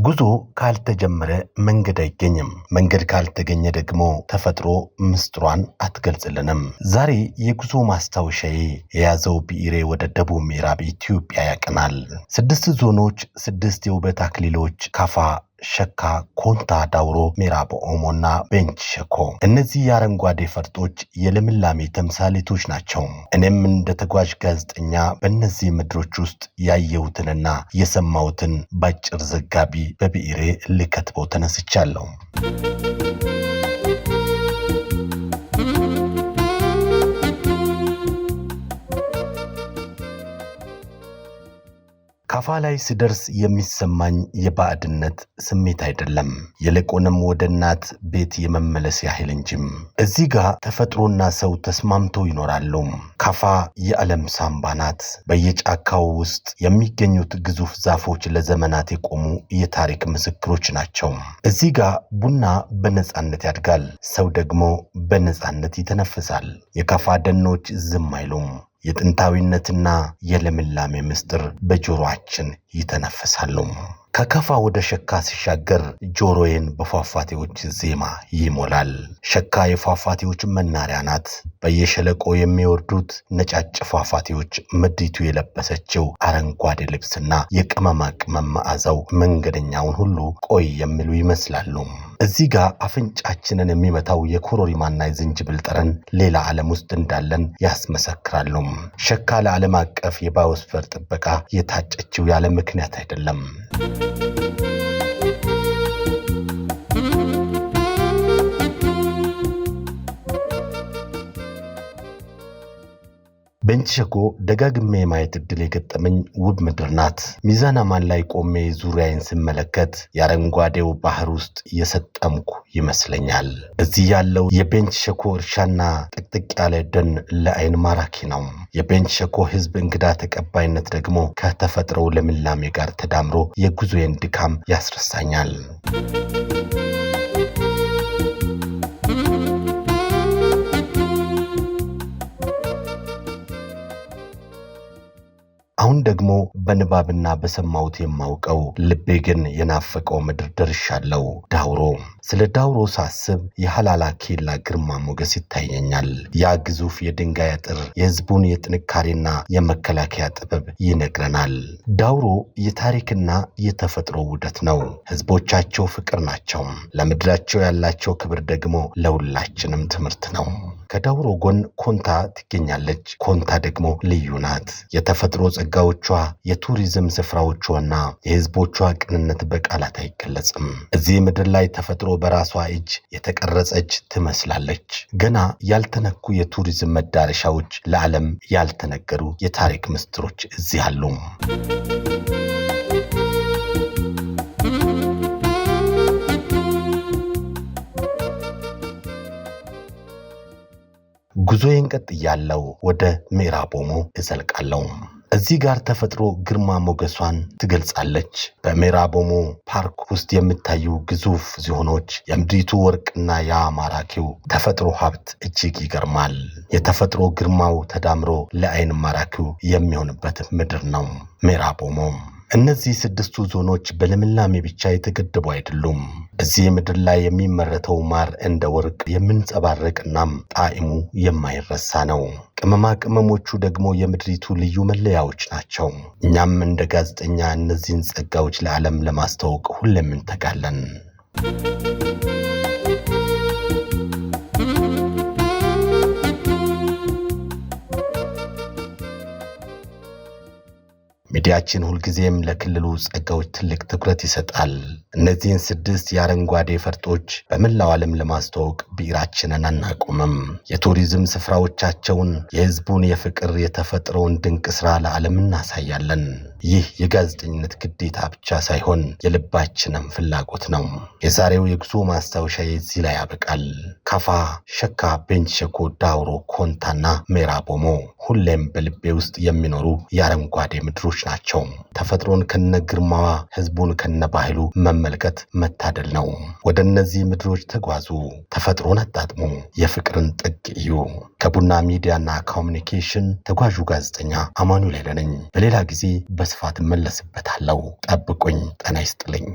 ጉዞ ካልተጀመረ መንገድ አይገኝም። መንገድ ካልተገኘ ደግሞ ተፈጥሮ ምስጥሯን አትገልጽልንም። ዛሬ የጉዞ ማስታወሻዬ የያዘው ብዕሬ ወደ ደቡብ ምዕራብ ኢትዮጵያ ያቀናል። 6 ዞኖች፣ 6 የውበት አክሊሎች፣ ካፋ፣ ሸካ፣ ኮንታ፣ ዳውሮ፣ ምዕራብ ኦሞና ቤንች ሸኮ። እነዚህ የአረንጓዴ ፈርጦች የልምላሜ ተምሳሌቶች ናቸው። እኔም እንደ ተጓዥ ጋዜጠኛ በእነዚህ ምድሮች ውስጥ ያየሁትንና የሰማሁትን ባጭር ዘጋቢ በብዕሬ ልከትበው ተነስቻለሁ። ካፋ ላይ ስደርስ የሚሰማኝ የባዕድነት ስሜት አይደለም፣ ይልቁንም ወደ እናት ቤት የመመለስ ያህል እንጂም። እዚህ ጋር ተፈጥሮና ሰው ተስማምተው ይኖራሉ። ካፋ የዓለም ሳምባ ናት። በየጫካው ውስጥ የሚገኙት ግዙፍ ዛፎች ለዘመናት የቆሙ የታሪክ ምስክሮች ናቸው። እዚህ ጋር ቡና በነጻነት ያድጋል፣ ሰው ደግሞ በነጻነት ይተነፍሳል። የካፋ ደኖች ዝም አይሉም። የጥንታዊነትና የልምላሜ ምስጢር በጆሮአችን ይተነፈሳሉ። ከካፋ ወደ ሸካ ሲሻገር ጆሮዬን በፏፏቴዎች ዜማ ይሞላል። ሸካ የፏፏቴዎች መናሪያ ናት። በየሸለቆ የሚወርዱት ነጫጭ ፏፏቴዎች ምድሪቱ የለበሰችው አረንጓዴ ልብስና የቅመማ ቅመም መዓዛው መንገደኛውን ሁሉ ቆይ የሚሉ ይመስላሉ። እዚህ ጋር አፍንጫችንን የሚመታው የኮሮሪማና የዝንጅብል ጠረን ሌላ ዓለም ውስጥ እንዳለን ያስመሰክራሉ። ሸካ ለዓለም አቀፍ የባዮስፈር ጥበቃ የታጨችው ያለ ምክንያት አይደለም። ቤንች ሸኮ ደጋግሜ የማየት ዕድል የገጠመኝ ውብ ምድር ናት። ሚዛን አማን ላይ ቆሜ ዙሪያዬን ስመለከት የአረንጓዴው ባህር ውስጥ የሰጠምኩ ይመስለኛል። እዚህ ያለው የቤንች ሸኮ እርሻና ጥቅጥቅ ያለ ደን ለዓይን ማራኪ ነው። የቤንች ሸኮ ሕዝብ እንግዳ ተቀባይነት ደግሞ ከተፈጥሮው ልምላሜ ጋር ተዳምሮ የጉዞዬን ድካም ያስረሳኛል። አሁን ደግሞ በንባብና በሰማሁት የማውቀው ልቤ ግን የናፈቀው ምድር ደርሻለሁ። ዳውሮ። ስለ ዳውሮ ሳስብ የሐላላ ኬላ ግርማ ሞገስ ይታየኛል። ያ ግዙፍ የድንጋይ አጥር የሕዝቡን የጥንካሬና የመከላከያ ጥበብ ይነግረናል። ዳውሮ የታሪክና የተፈጥሮ ውህደት ነው። ሕዝቦቻቸው ፍቅር ናቸው። ለምድራቸው ያላቸው ክብር ደግሞ ለሁላችንም ትምህርት ነው። ከዳውሮ ጎን ኮንታ ትገኛለች። ኮንታ ደግሞ ልዩ ናት። የተፈጥሮ ጸጋዎቿ፣ የቱሪዝም ስፍራዎቿና የሕዝቦቿ ቅንነት በቃላት አይገለጽም። እዚህ ምድር ላይ ተፈጥሮ በራሷ እጅ የተቀረጸች ትመስላለች። ገና ያልተነኩ የቱሪዝም መዳረሻዎች፣ ለዓለም ያልተነገሩ የታሪክ ምስጢሮች እዚህ አሉ። ጉዞዬን ቀጥያለሁ። ወደ ምዕራብ ኦሞ እዘልቃለሁ። እዚህ ጋር ተፈጥሮ ግርማ ሞገሷን ትገልጻለች። በምዕራብ ኦሞ ፓርክ ውስጥ የሚታዩ ግዙፍ ዝሆኖች፣ የምድሪቱ ወርቅና የማራኪው ተፈጥሮ ሀብት እጅግ ይገርማል። የተፈጥሮ ግርማው ተዳምሮ ለዓይን ማራኪው የሚሆንበት ምድር ነው ምዕራብ ኦሞ። እነዚህ 6 ዞኖች በልምላሜ ብቻ የተገደቡ አይደሉም። እዚህ ምድር ላይ የሚመረተው ማር እንደ ወርቅ የሚንጸባረቅናም ጣዕሙ የማይረሳ ነው። ቅመማ ቅመሞቹ ደግሞ የምድሪቱ ልዩ መለያዎች ናቸው። እኛም እንደ ጋዜጠኛ እነዚህን ጸጋዎች ለዓለም ለማስተዋወቅ ሁሌም እንተጋለን። ሚዲያችን ሁልጊዜም ለክልሉ ጸጋዎች ትልቅ ትኩረት ይሰጣል። እነዚህን 6 የአረንጓዴ ፈርጦች በመላው ዓለም ለማስተዋወቅ ብዕራችንን አናቆምም። የቱሪዝም ስፍራዎቻቸውን፣ የሕዝቡን የፍቅር የተፈጥሮውን ድንቅ ሥራ ለዓለም እናሳያለን። ይህ የጋዜጠኝነት ግዴታ ብቻ ሳይሆን የልባችንም ፍላጎት ነው። የዛሬው የጉዞ ማስታወሻ እዚህ ላይ ያበቃል። ካፋ፣ ሸካ፣ ቤንች ሸኮ፣ ዳውሮ፣ ኮንታና ምዕራብ ኦሞ ሁሌም በልቤ ውስጥ የሚኖሩ የአረንጓዴ ምድሮች ናቸው። ናቸው። ተፈጥሮን ከነግርማዋ ህዝቡን ከነባህሉ መመልከት መታደል ነው። ወደ እነዚህ ምድሮች ተጓዙ፣ ተፈጥሮን አጣጥሙ፣ የፍቅርን ጥግ እዩ። ከቡና ሚዲያና ኮሙኒኬሽን ተጓዡ ጋዜጠኛ አማኑኤል ኃይሌ ነኝ። በሌላ ጊዜ በስፋት መለስበታለሁ። ጠብቁኝ። ጤና ይስጥልኝ።